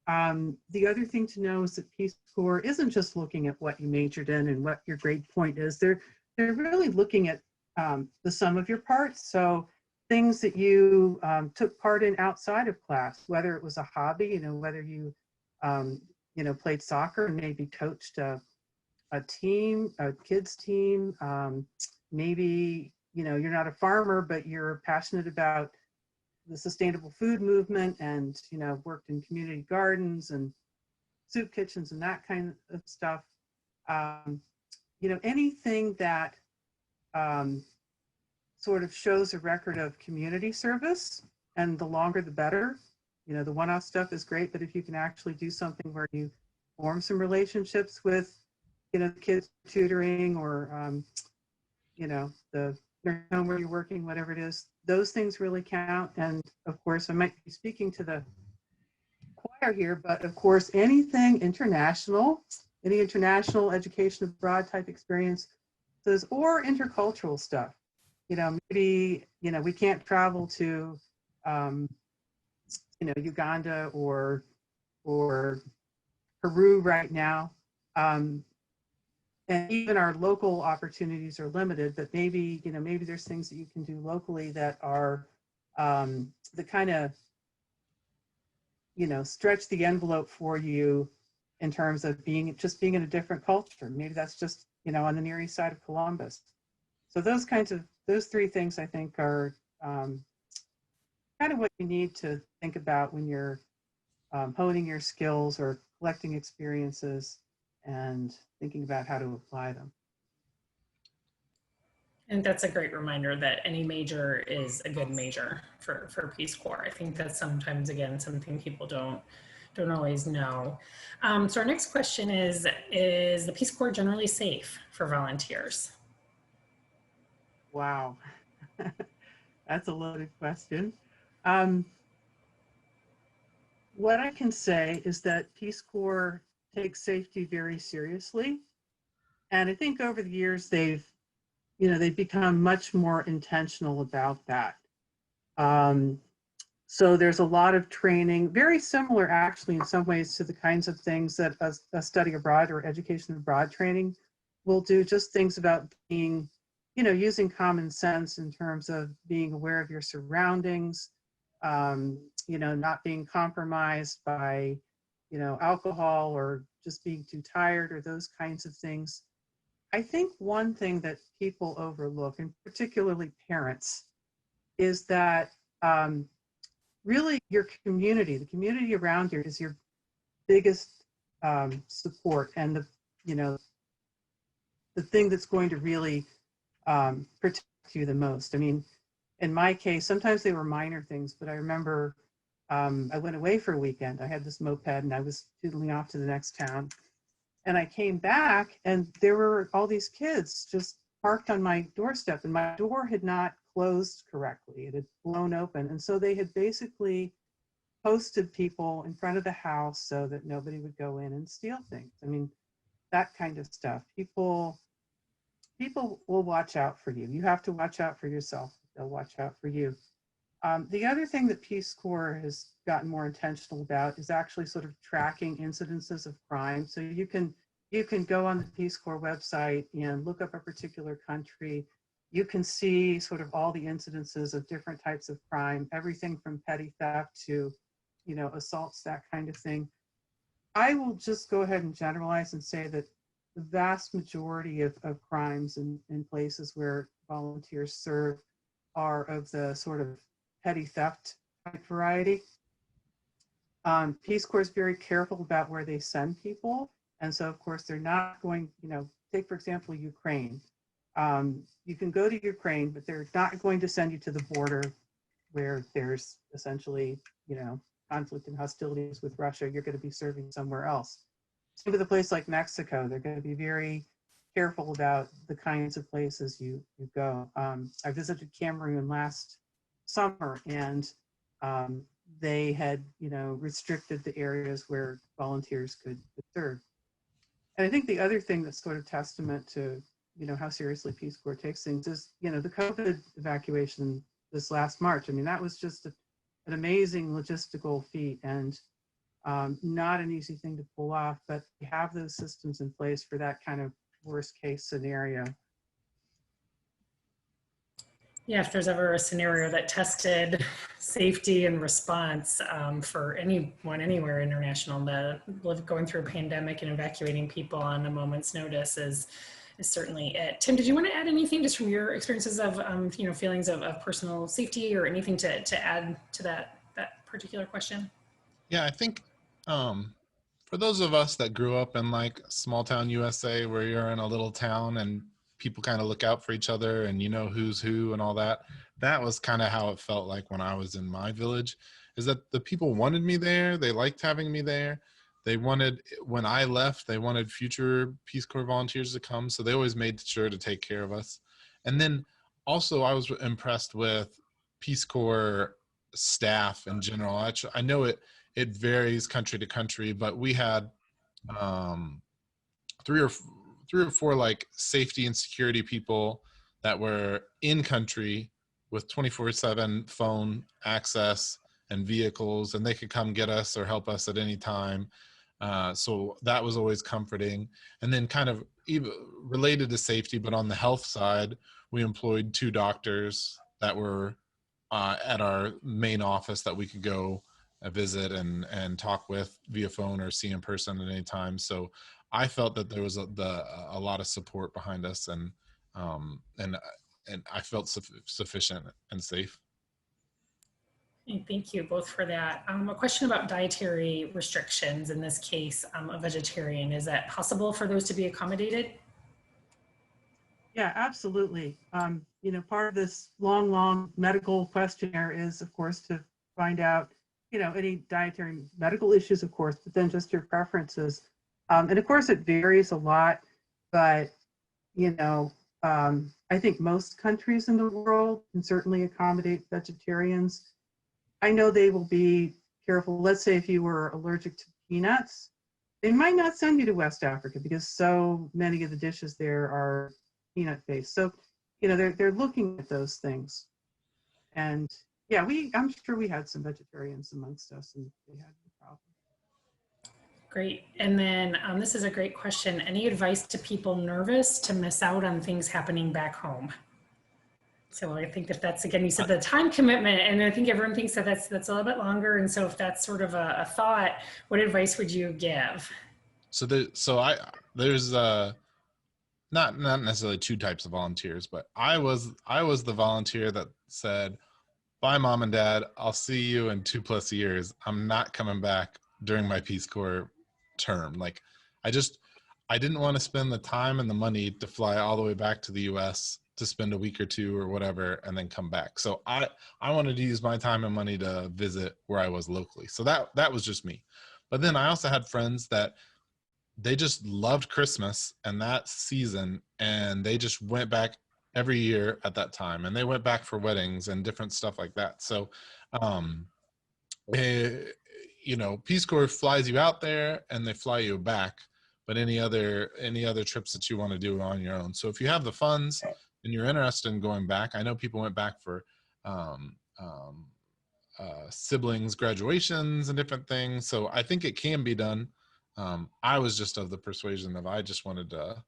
The other thing to know is that Peace Corps isn't just looking at what you majored in and what your grade point is. They're really looking at the sum of your parts. So things that you took part in outside of class, whether it was a hobby, you know, whether you, you know, played soccer and maybe coached a team, a kids team, maybe, you know, you're not a farmer, but you're passionate about the sustainable food movement and, you know, worked in community gardens and soup kitchens and that kind of stuff. You know, anything that sort of shows a record of community service, and the longer the better. You know, the one-off stuff is great, but if you can actually do something where you form some relationships with, you know, kids tutoring, or, you know, the home where you're working, whatever it is, those things really count. And of course, I might be speaking to the choir here, but of course, anything international, any international education abroad type experiences, or intercultural stuff. You know, maybe, you know, we can't travel to, you know, Uganda or Peru right now. And even our local opportunities are limited, but maybe, you know, maybe there's things that you can do locally that are the kind of, you know, stretch the envelope for you in terms of being in a different culture. Maybe that's just, you know, on the Near East side of Columbus. So those three things I think are kind of what you need to think about when you're honing your skills or collecting experiences and thinking about how to apply them. And that's a great reminder that any major is a good major for Peace Corps. I think that's sometimes, again, something people don't always know. So our next question is the Peace Corps generally safe for volunteers? Wow. That's a loaded question. Um, what I can say is that Peace Corps takes safety very seriously. And I think over the years, they've become much more intentional about that. Um, so there's a lot of training, very similar actually in some ways to the kinds of things that a study abroad or education abroad training will do, just things about being, using common sense in terms of being aware of your surroundings, not being compromised by, alcohol or just being too tired or those kinds of things. I think one thing that people overlook, and particularly parents, is that really your community, the community around you is your biggest support and the thing that's going to really protect you the most. I mean, in my case, sometimes they were minor things, but I remember I went away for a weekend. I had this moped and I was tootling off to the next town. And I came back and there were all these kids just parked on my doorstep and my door had not closed correctly. It had blown open. And so they had basically posted people in front of the house so that nobody would go in and steal things. I mean, that kind of stuff. People will watch out for you. You have to watch out for yourself. They'll watch out for you. The other thing that Peace Corps has gotten more intentional about is actually sort of tracking incidences of crime. So you can go on the Peace Corps website and look up a particular country. You can see sort of all the incidences of different types of crime, everything from petty theft to, assaults, that kind of thing. I will just go ahead and generalize and say that the vast majority of crimes in places where volunteers serve are of the sort of petty theft type variety. Peace Corps is very careful about where they send people. And so, of course, they're not going, take, for example, Ukraine. You can go to Ukraine, but they're not going to send you to the border where there's essentially, conflict and hostilities with Russia. You're going to be serving somewhere else. Same with a place like Mexico. They're going to be very careful about the kinds of places you go. I visited Cameroon last summer, and they had, restricted the areas where volunteers could serve. And I think the other thing that's sort of testament to, how seriously Peace Corps takes things is, the COVID evacuation this last March. I mean, that was just an amazing logistical feat and not an easy thing to pull off, but we have those systems in place for that kind of worst case scenario. Yeah, if there's ever a scenario that tested safety and response for anyone anywhere international, going through a pandemic and evacuating people on a moment's notice is certainly it. Tim, did you want to add anything just from your experiences of feelings of personal safety or anything to add to that particular question? Yeah, I think for those of us that grew up in like small town USA where you're in a little town and people kind of look out for each other and who's who and all that, that was kind of how it felt like when I was in my village, is that the people wanted me there. They liked having me there. They wanted, when I left, they wanted future Peace Corps volunteers to come. So they always made sure to take care of us. And then also I was impressed with Peace Corps staff in general. I know it varies country to country, but we had three or four like safety and security people that were in country with 24/7 phone access and vehicles, and they could come get us or help us at any time. So that was always comforting. And then kind of even related to safety, but on the health side, we employed 2 doctors that were at our main office that we could go visit and talk with via phone or see in person at any time. So I felt that there was a lot of support behind us, and I felt sufficient and safe. Thank you both for that. A question about dietary restrictions. In this case, a vegetarian, is that possible for those to be accommodated? Yeah, absolutely. Part of this long medical questionnaire is, of course, to find out, any dietary medical issues, of course, but then just your preferences. And of course, it varies a lot, but, I think most countries in the world can certainly accommodate vegetarians. I know they will be careful. Let's say if you were allergic to peanuts, they might not send you to West Africa because so many of the dishes there are peanut based. So, you know, they're looking at those things. And yeah, I'm sure we had some vegetarians amongst us and they had no problem. Great. And then this is a great question. Any advice to people nervous to miss out on things happening back home? So I think that that's, again, you said the time commitment, and I think everyone thinks that that's a little bit longer. And so if that's sort of a thought, what advice would you give? So there's not necessarily two types of volunteers, but I was the volunteer that said, bye mom and dad, I'll see you in 2+ years. I'm not coming back during my Peace Corps term. Like I didn't want to spend the time and the money to fly all the way back to the US to spend a week or two or whatever and then come back. So I wanted to use my time and money to visit where I was locally. So that was just me. But then I also had friends that they just loved Christmas and that season, and they just went back every year at that time, and they went back for weddings and different stuff like that. So you know, Peace Corps flies you out there and they fly you back, but any other trips that you want to do on your own. So if you have the funds and you're interested in going back, I know people went back for siblings graduations and different things. So I think it can be done. I was just of the persuasion of I just wanted to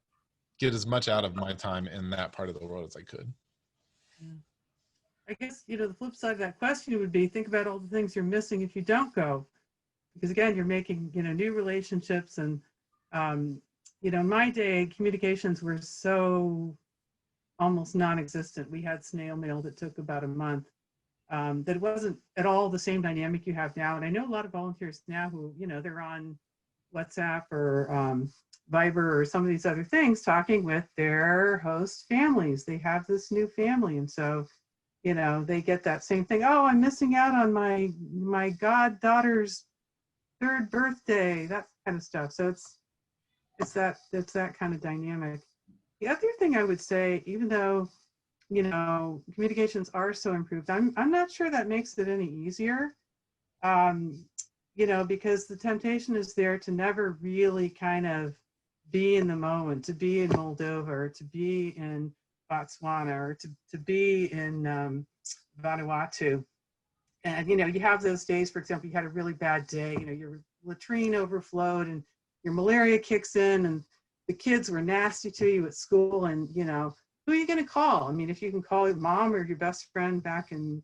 get as much out of my time in that part of the world as I could. Yeah. I guess, you know, the flip side of that question would be, think about all the things you're missing if you don't go. Because again, you're making, you know, new relationships, and, you know, in my day, communications were so almost non-existent. We had snail mail that took about a month. That it wasn't at all the same dynamic you have now. And I know a lot of volunteers now who, you know, they're on WhatsApp or Viber or some of these other things talking with their host families. They have this new family. And so, you know, they get that same thing. Oh, I'm missing out on my goddaughter's 3rd birthday, that kind of stuff. So it's that kind of dynamic. The other thing I would say, even though, you know, communications are so improved, I'm not sure that makes it any easier. You know, because the temptation is there to never really kind of be in the moment, to be in Moldova, or to be in Botswana, or to be in Vanuatu. And, you know, you have those days, for example, you had a really bad day, you know, your latrine overflowed and your malaria kicks in and the kids were nasty to you at school, and, you know, who are you going to call? I mean, if you can call your mom or your best friend back in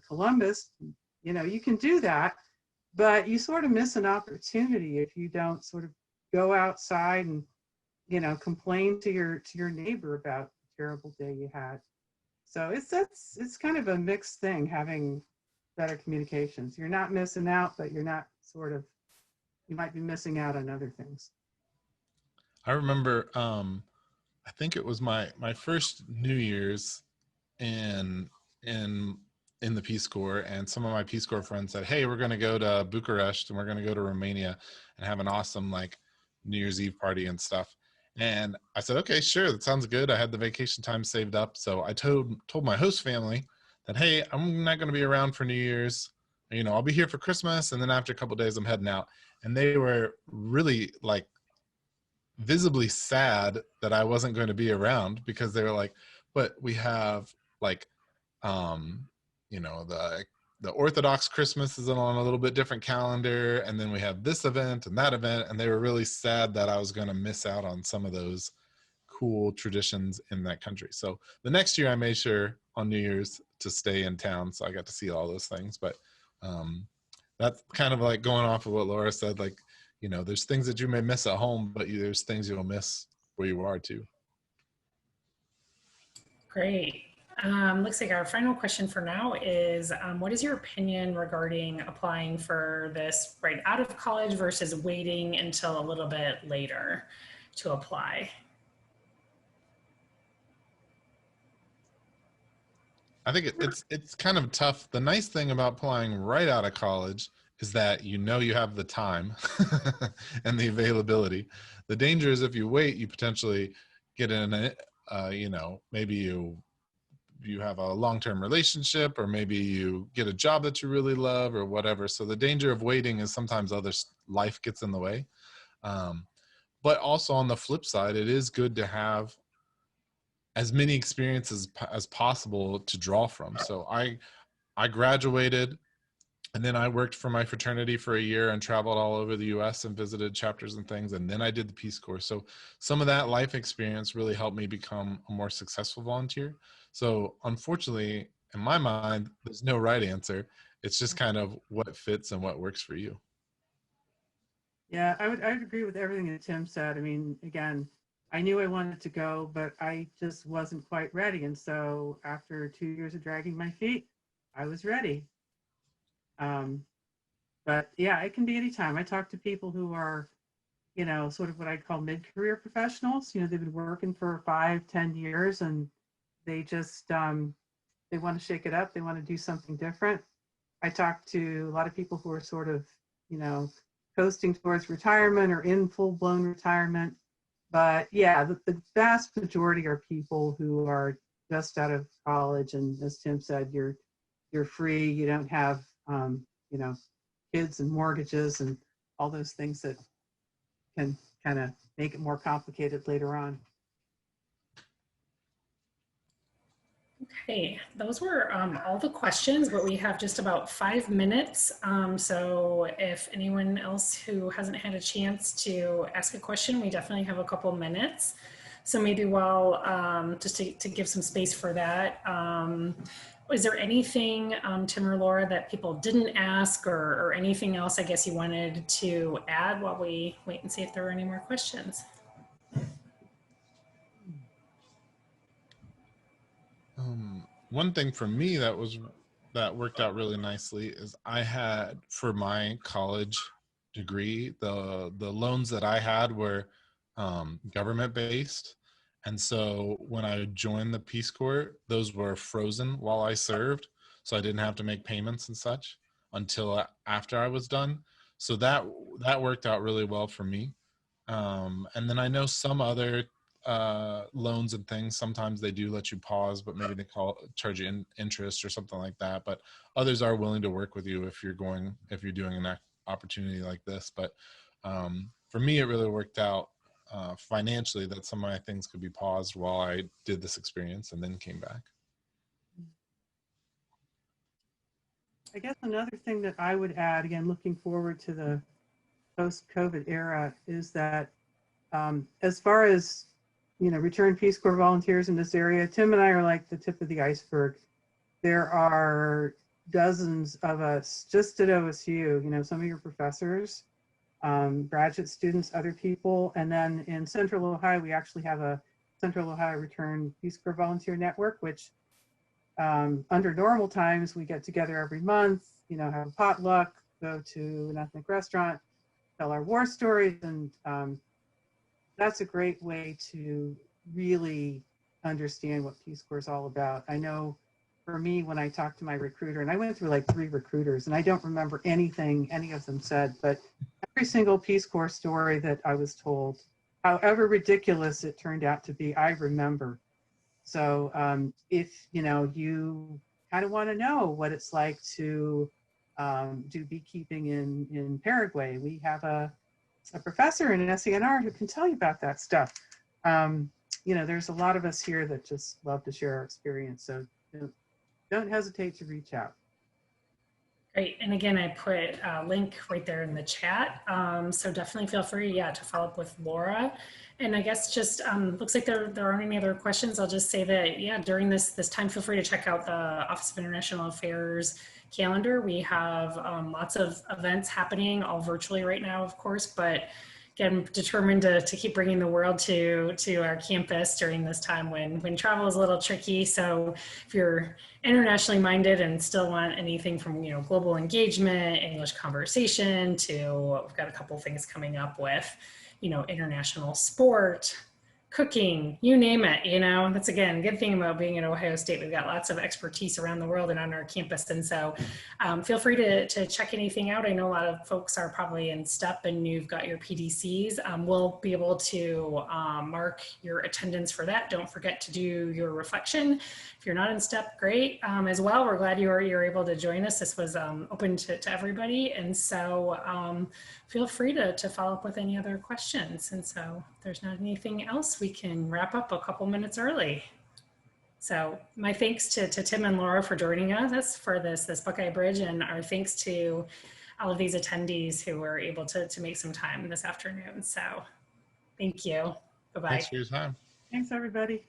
Columbus, you know, you can do that, but you sort of miss an opportunity if you don't sort of go outside and, you know, complain to your neighbor about the terrible day you had. So it's kind of a mixed thing, having better communications. You're not missing out, but you're not you might be missing out on other things. I remember, I think it was my first New Year's in the Peace Corps, and some of my Peace Corps friends said, hey, we're going to go to Bucharest and we're going to go to Romania and have an awesome like New Year's Eve party and stuff. And I said, okay, sure, that sounds good. I had the vacation time saved up. So I told my host family that, hey, I'm not going to be around for New Year's. You know, I'll be here for Christmas, and then after a couple of days, I'm heading out. And they were really like visibly sad that I wasn't going to be around, because they were like, but we have like, you know, the Orthodox Christmas is on a little bit different calendar, and then we have this event and that event, and they were really sad that I was going to miss out on some of those cool traditions in that country. So the next year I made sure on New Year's to stay in town, so I got to see all those things. But that's kind of like going off of what Laura said, like, you know, there's things that you may miss at home, but there's things you'll miss where you are too. Great. Looks like our final question for now is, what is your opinion regarding applying for this right out of college versus waiting until a little bit later to apply? I think it's kind of tough. The nice thing about applying right out of college is that you know you have the time and the availability. The danger is if you wait, you potentially get in you know, maybe you have a long-term relationship, or maybe you get a job that you really love or whatever. So the danger of waiting is sometimes life gets in the way. But also on the flip side, it is good to have as many experiences as possible to draw from. So I graduated, and then I worked for my fraternity for a year and traveled all over the US and visited chapters and things. And then I did the Peace Corps. So some of that life experience really helped me become a more successful volunteer. So unfortunately, in my mind, there's no right answer. It's just kind of what fits and what works for you. Yeah, I would agree with everything that Tim said. I mean, again, I knew I wanted to go, but I just wasn't quite ready. And so after 2 years of dragging my feet, I was ready. But yeah, it can be anytime. I talk to people who are, you know, sort of what I'd call mid-career professionals. You know, they've been working for 5-10 years, and they just, they want to shake it up. They want to do something different. I talk to a lot of people who are sort of, you know, coasting towards retirement or in full-blown retirement. But yeah, the vast majority are people who are just out of college, and as Tim said, you're free. You don't have, you know, kids and mortgages and all those things that can kind of make it more complicated later on. Okay, those were all the questions, but we have just about 5 minutes. So if anyone else who hasn't had a chance to ask a question, we definitely have a couple minutes. So maybe while, just to give some space for that, is there anything, Tim or Laura, that people didn't ask, or anything else I guess you wanted to add while we wait and see if there are any more questions? One thing for me that worked out really nicely is I had, for my college degree, the loans that I had were government based. And so when I joined the Peace Corps, those were frozen while I served. So I didn't have to make payments and such until after I was done. So that worked out really well for me. And then I know some other loans and things, sometimes they do let you pause, but maybe they charge you interest or something like that. But others are willing to work with you if you're doing an opportunity like this. But for me, it really worked out financially that some of my things could be paused while I did this experience and then came back. I guess another thing that I would add, again, looking forward to the post-COVID era, is that as far as, you know, return Peace Corps volunteers in this area, Tim and I are like the tip of the iceberg. There are dozens of us just at OSU, you know, some of your professors, graduate students, other people. And then in Central Ohio, we actually have a Central Ohio Return Peace Corps Volunteer Network, which under normal times, we get together every month, you know, have a potluck, go to an ethnic restaurant, tell our war stories. And that's a great way to really understand what Peace Corps is all about. I know for me, when I talked to my recruiter, and I went through like 3 recruiters, and I don't remember anything any of them said, but every single Peace Corps story that I was told, however ridiculous it turned out to be, I remember. So if, you know, you kind of want to know what it's like to do beekeeping in Paraguay, we have a professor in an SENR who can tell you about that stuff. You know, there's a lot of us here that just love to share our experience. So don't hesitate to reach out. Great. And again, I put a link right there in the chat. So definitely feel free, to follow up with Laura. And I guess just looks like there aren't any other questions. I'll just say that, during this time, feel free to check out the Office of International Affairs calendar. We have lots of events happening, all virtually right now, of course, but again, determined to keep bringing the world to our campus during this time when travel is a little tricky. So if you're internationally minded and still want anything from, global engagement, English conversation, to we've got a couple things coming up with, international sport, cooking, you name it, you know. That's again, good thing about being at Ohio State. We've got lots of expertise around the world and on our campus. And so feel free to check anything out. I know a lot of folks are probably in STEP and you've got your PDCs. We'll be able to mark your attendance for that. Don't forget to do your reflection. If you're not in STEP, great as well. We're glad you're able to join us. This was open to everybody. And so feel free to follow up with any other questions. And so if there's not anything else, we can wrap up a couple minutes early. So my thanks to Tim and Laura for joining us for this Buckeye Bridge, and our thanks to all of these attendees who were able to make some time this afternoon. So thank you. Bye-bye. Thanks for your time. Thanks, everybody.